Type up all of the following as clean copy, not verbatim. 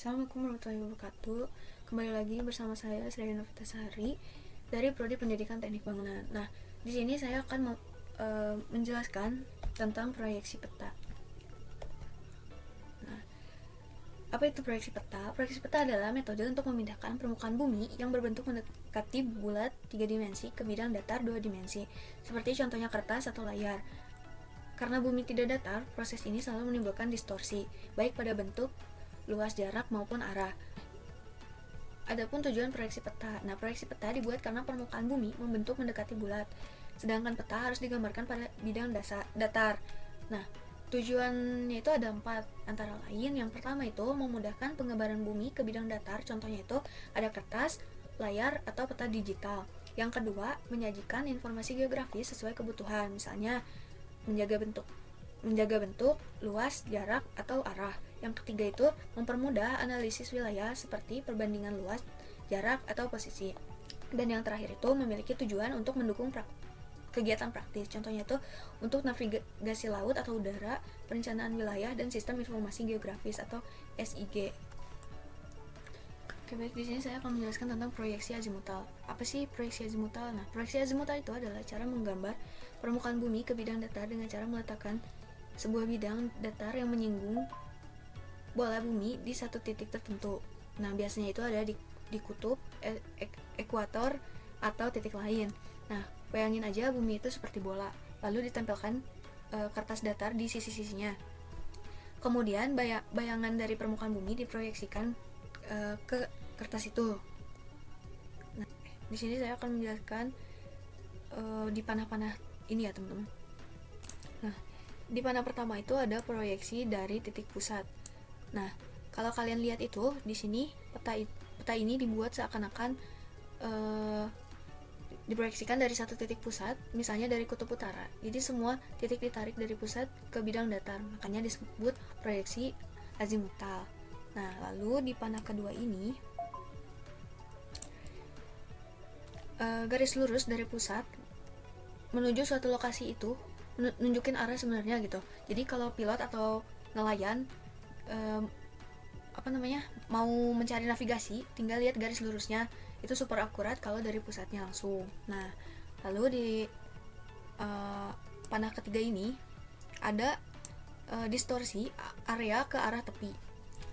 Assalamualaikum warahmatullahi wabarakatuh. Kembali lagi bersama saya Sri Novitasari dari Prodi Pendidikan Teknik Bangunan. Nah, di sini saya akan menjelaskan tentang proyeksi peta. Nah, apa itu proyeksi peta? Proyeksi peta adalah metode untuk memindahkan permukaan bumi yang berbentuk mendekati bulat 3 dimensi ke bidang datar 2 dimensi, seperti contohnya kertas atau layar. Karena bumi tidak datar, proses ini selalu menimbulkan distorsi, baik pada bentuk, luas, jarak, maupun arah. Adapun tujuan proyeksi peta. Nah, proyeksi peta dibuat karena permukaan bumi membentuk mendekati bulat, sedangkan peta harus digambarkan pada bidang datar. Nah, tujuannya itu ada 4, antara lain yang pertama itu memudahkan penggambaran bumi ke bidang datar, contohnya itu ada kertas, layar, atau peta digital. Yang kedua, menyajikan informasi geografis sesuai kebutuhan, misalnya menjaga bentuk, luas, jarak, atau arah. Yang ketiga itu mempermudah analisis wilayah seperti perbandingan luas, jarak, atau posisi. Dan yang terakhir itu memiliki tujuan untuk mendukung kegiatan praktis. Contohnya itu untuk navigasi laut atau udara, perencanaan wilayah, dan sistem informasi geografis atau SIG. Oke, baik, di sini saya akan menjelaskan tentang proyeksi azimutal. Apa sih proyeksi azimutal? Nah, proyeksi azimutal itu adalah cara menggambar permukaan bumi ke bidang datar dengan cara meletakkan sebuah bidang datar yang menyinggung bola bumi di satu titik tertentu. Nah, biasanya itu ada di kutub, ekuator, atau titik lain. Nah, bayangin aja bumi itu seperti bola, lalu ditempelkan kertas datar di sisi-sisinya. Kemudian bayangan dari permukaan bumi diproyeksikan ke kertas itu. Nah, di sini saya akan menjelaskan di panah-panah ini ya, teman-teman. Nah, di panah pertama itu ada proyeksi dari titik pusat. Nah, kalau kalian lihat itu di sini peta ini dibuat seakan-akan diproyeksikan dari satu titik pusat, misalnya dari kutub utara. Jadi semua titik ditarik dari pusat ke bidang datar, makanya disebut proyeksi azimutal. Nah, lalu di panah kedua ini garis lurus dari pusat menuju suatu lokasi itu nunjukin arah sebenarnya gitu. Jadi kalau pilot atau nelayan mau mencari navigasi, tinggal lihat garis lurusnya, itu super akurat kalau dari pusatnya langsung. Nah, lalu di panah ketiga ini ada distorsi area ke arah tepi.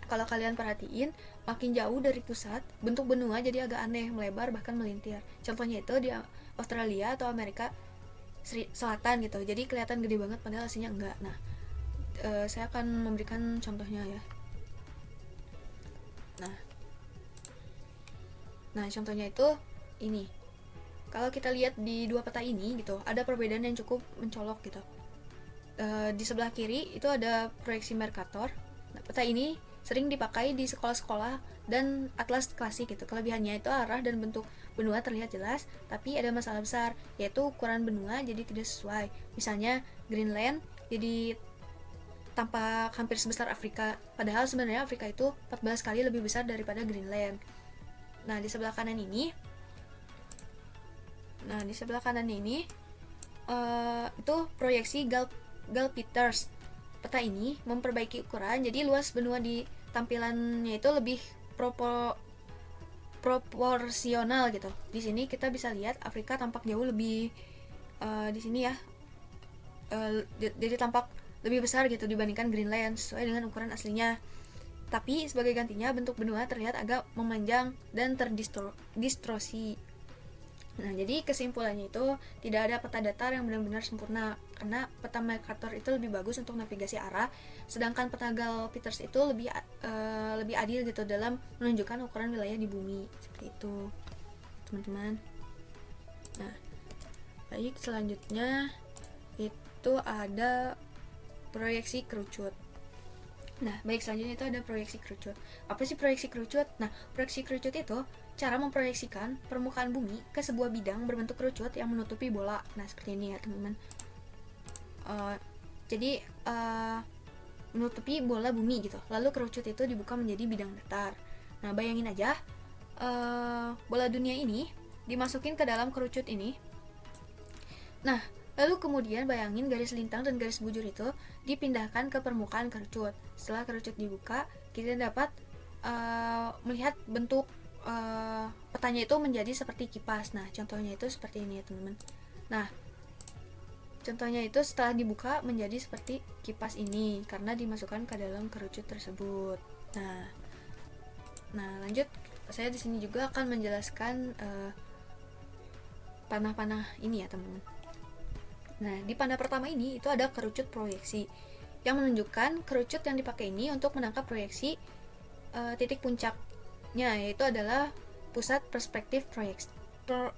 Kalau kalian perhatiin, makin jauh dari pusat, bentuk benua jadi agak aneh, melebar, bahkan melintir. Contohnya itu di Australia atau Amerika Selatan gitu, jadi kelihatan gede banget padahal aslinya enggak. Nah, saya akan memberikan contohnya ya. Nah, contohnya itu ini. Kalau kita lihat di dua peta ini gitu, ada perbedaan yang cukup mencolok gitu. Di sebelah kiri itu ada proyeksi Mercator. Nah, peta ini sering dipakai di sekolah-sekolah dan atlas klasik gitu. Kelebihannya itu arah dan bentuk benua terlihat jelas, tapi ada masalah besar, yaitu ukuran benua jadi tidak sesuai. Misalnya Greenland jadi tampak hampir sebesar Afrika, padahal sebenarnya Afrika itu 14 kali lebih besar daripada Greenland. Nah, di sebelah kanan ini itu proyeksi Gall-Peters. Peta ini memperbaiki ukuran, jadi luas benua di tampilannya itu lebih proporsional gitu. Di sini kita bisa lihat Afrika tampak jauh lebih di sini ya, jadi tampak lebih besar gitu dibandingkan Greenland sesuai dengan ukuran aslinya. Tapi sebagai gantinya bentuk benua terlihat agak memanjang dan terdistorsi. Nah, jadi kesimpulannya itu tidak ada peta datar yang benar-benar sempurna, karena peta Mercator itu lebih bagus untuk navigasi arah, sedangkan peta Gall-Peters itu lebih adil gitu dalam menunjukkan ukuran wilayah di bumi. Seperti itu, teman-teman. Nah, baik, selanjutnya itu ada proyeksi kerucut. Nah, baik, selanjutnya itu ada proyeksi kerucut. Apa sih proyeksi kerucut? Nah, proyeksi kerucut itu cara memproyeksikan permukaan bumi ke sebuah bidang berbentuk kerucut yang menutupi bola. Nah, seperti ini ya, teman-teman. Jadi menutupi bola bumi gitu. Lalu kerucut itu dibuka menjadi bidang datar. Nah, bayangin aja bola dunia ini dimasukin ke dalam kerucut ini. Nah, lalu kemudian bayangin garis lintang dan garis bujur itu dipindahkan ke permukaan kerucut. Setelah kerucut dibuka, kita dapat melihat bentuk petanya itu menjadi seperti kipas. Nah, contohnya itu seperti ini ya teman-teman. Nah, contohnya itu setelah dibuka menjadi seperti kipas ini karena dimasukkan ke dalam kerucut tersebut. Nah, lanjut, saya di sini juga akan menjelaskan panah-panah ini ya teman-teman. Nah, di panah pertama ini itu ada kerucut proyeksi yang menunjukkan kerucut yang dipakai ini untuk menangkap proyeksi titik puncaknya, yaitu adalah pusat perspektif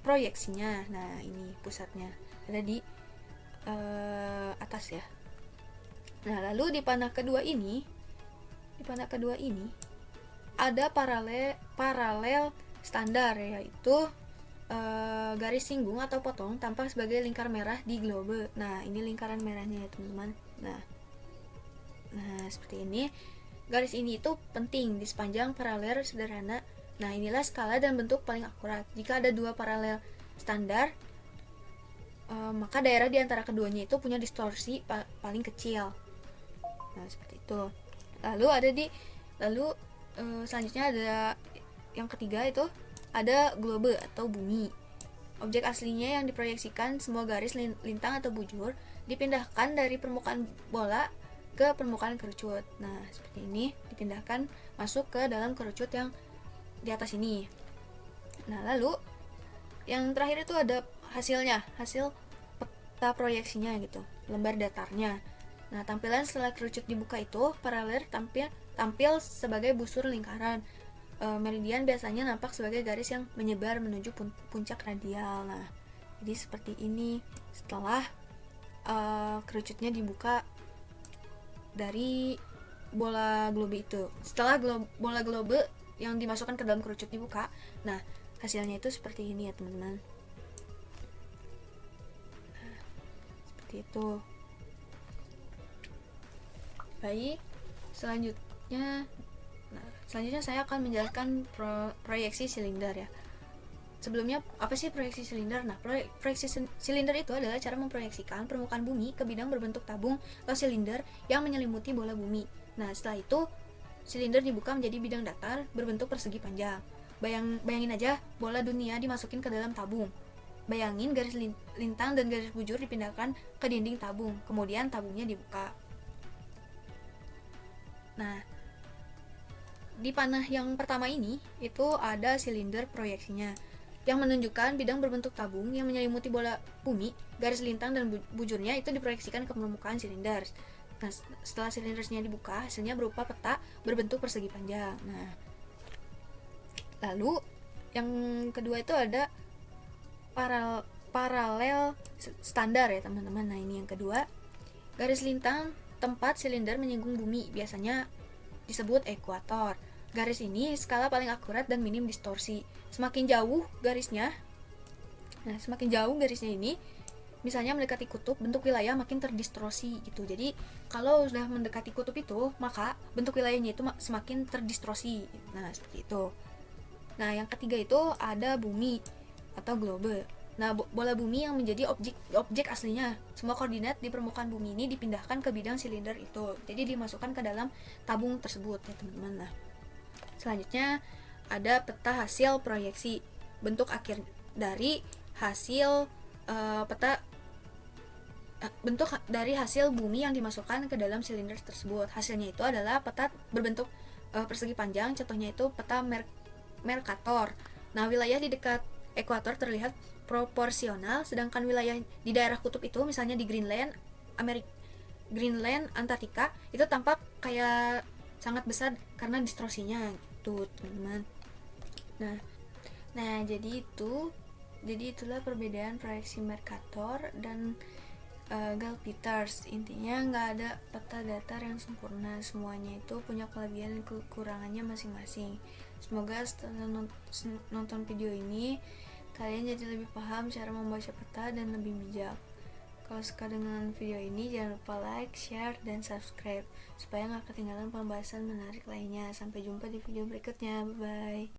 proyeksinya. Nah, ini pusatnya ada di atas ya. Nah, lalu di panah kedua ini ada paralel standar, yaitu garis singgung atau potong tampak sebagai lingkar merah di globe. Nah, ini lingkaran merahnya ya teman-teman. Nah, seperti ini. Garis ini itu penting di sepanjang paralel sederhana. Nah, inilah skala dan bentuk paling akurat. Jika ada dua paralel standar, maka daerah di antara keduanya itu punya distorsi paling kecil. Nah, seperti itu. Lalu selanjutnya ada yang ketiga, itu ada globe atau bumi. Objek aslinya yang diproyeksikan semua garis lintang atau bujur dipindahkan dari permukaan bola ke permukaan kerucut. Nah, seperti ini dipindahkan masuk ke dalam kerucut yang di atas ini. Nah, lalu yang terakhir itu ada hasil peta proyeksinya gitu, lembar datarnya. Nah, tampilan setelah kerucut dibuka itu paralel tampil sebagai busur lingkaran. Meridian biasanya nampak sebagai garis yang menyebar menuju puncak radial. Nah, jadi seperti ini setelah kerucutnya dibuka dari bola globe itu. Setelah bola globe yang dimasukkan ke dalam kerucut dibuka, nah hasilnya itu seperti ini ya teman-teman. Nah, seperti itu. Baik, selanjutnya saya akan menjelaskan proyeksi silinder ya. Sebelumnya, apa sih proyeksi silinder? Nah, proyeksi silinder itu adalah cara memproyeksikan permukaan bumi ke bidang berbentuk tabung atau silinder yang menyelimuti bola bumi. Nah, setelah itu silinder dibuka menjadi bidang datar berbentuk persegi panjang. Bayangin aja bola dunia dimasukin ke dalam tabung. Bayangin garis lintang dan garis bujur dipindahkan ke dinding tabung, kemudian tabungnya dibuka. Nah, di panah yang pertama ini itu ada silinder proyeksinya yang menunjukkan bidang berbentuk tabung yang menyelimuti bola bumi. Garis lintang dan bujurnya itu diproyeksikan ke permukaan silinder. Nah, setelah silindernya dibuka, hasilnya berupa peta berbentuk persegi panjang. Nah, lalu yang kedua itu ada paralel standar ya teman-teman. Nah, ini yang kedua. Garis lintang tempat silinder menyinggung bumi biasanya disebut ekuator. Garis ini skala paling akurat dan minim distorsi. Semakin jauh garisnya ini, misalnya mendekati kutub, bentuk wilayah makin terdistorsi gitu. Jadi kalau sudah mendekati kutub itu, maka bentuk wilayahnya itu semakin terdistorsi. Nah, seperti itu. Nah, yang ketiga itu ada bumi atau globe. Nah, bola bumi yang menjadi objek aslinya. Semua koordinat di permukaan bumi ini dipindahkan ke bidang silinder itu. Jadi dimasukkan ke dalam tabung tersebut ya teman-teman. Nah, selanjutnya ada peta hasil proyeksi. Bentuk akhir dari hasil bentuk dari hasil bumi yang dimasukkan ke dalam silinder tersebut. Hasilnya itu adalah peta berbentuk persegi panjang. Contohnya itu peta Mercator. Nah, wilayah di dekat ekuator terlihat proporsional, sedangkan wilayah di daerah kutub itu, misalnya di Greenland, Antartika, itu tampak kayak sangat besar karena distorsinya gitu, teman-teman. Nah, jadi itulah perbedaan proyeksi Mercator dan Gall-Peters. Intinya nggak ada peta datar yang sempurna, semuanya itu punya kelebihan dan kekurangannya masing-masing. Semoga setelah nonton video ini kalian jadi lebih paham cara membaca peta dan lebih bijak. Kalau suka dengan video ini, jangan lupa like, share, dan subscribe supaya nggak ketinggalan pembahasan menarik lainnya. Sampai jumpa di video berikutnya. Bye bye.